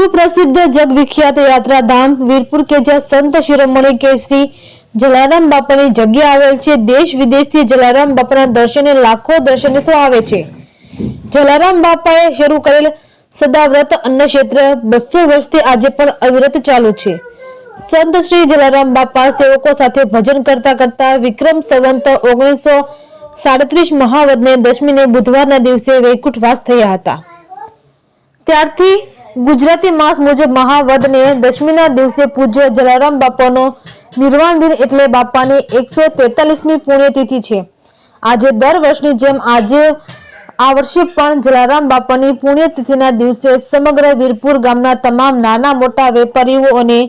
सुप्रसिद्ध जगविख्यात यात्राधाम वीरपुर के ज्યાં સંત શિરોમણી કે શ્રી જલારામ બાપાની જગ્યા આવેલ છે। દેશ વિદેશથી જલારામ બાપાના દર્શને લાખો દર્શનાર્થીઓ આવે છે। જલારામ બાપાએ શરૂ કરેલ સદાવ્રત અન્ન ક્ષેત્ર 200 વર્ષથી આજે પણ અવિરત ચાલુ છે। સંત શ્રી જલારામ બાપા સેવકો સાથે ભજન કરતા કરતા વિક્રમ સંવત 1937 મહાવદને 10મીને બુધવારના દિવસે વૈકુંઠવાસ થયા હતા। ત્યારથી ગુજરાતી માસ મુજબ મહાવદને 10મીના દિવસે પૂજ્ય જલારામ બાપાનો નિર્વાણ દિન એટલે બાપાની 143મી પુણ્યતિથિ છે। આજે દર વર્ષની જેમ આજે આ વર્ષે પણ જલારામ બાપાની પુણ્યતિથિના દિવસે સમગ્ર વીરપુર ગામના તમામ નાના મોટા વેપારીઓ અને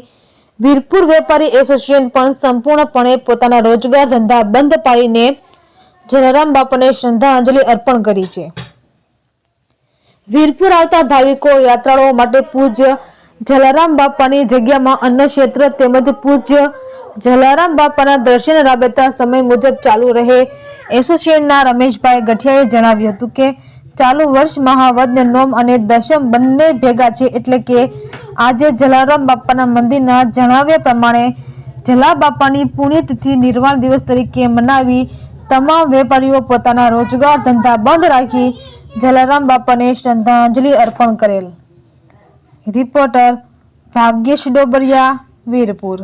વીરપુર વેપારી એસોસિએશન પણ સંપૂર્ણપણે પોતાના રોજગાર ધંધા બંધ પાડીને જલારામ બાપાને શ્રદ્ધાંજલિ અર્પણ કરી છે। વીરપુર આવતા ભાવિકો યાત્રાળુઓ માટે પૂજ્ય જલારામ બાપાની જગ્યામાં અન્ન ક્ષેત્ર તેમજ પૂજ્ય જલારામ બાપાના દર્શન રાબેતા સમય મુજબ ચાલુ રહે। એસોસિએશનના રમેશભાઈ ગઠિયાએ જણાવ્યું હતું કે ચાલુ વર્ષ મહાવદ નોમ અને દશમ બંને ભેગા છે, એટલે કે આજે જલારામ બાપાના મંદિરના જણાવ્યા પ્રમાણે જલા બાપાની પુણ્યતિથિ નિર્વાણ દિવસ તરીકે મનાવી તમામ વેપારીઓ પોતાના રોજગાર ધંધા બંધ રાખી જલારામ બાપાને શ્રદ્ધાંજલિ અર્પણ કરેલ। રિપોર્ટર ભાગ્યેશ ડોબરિયા, વીરપુર।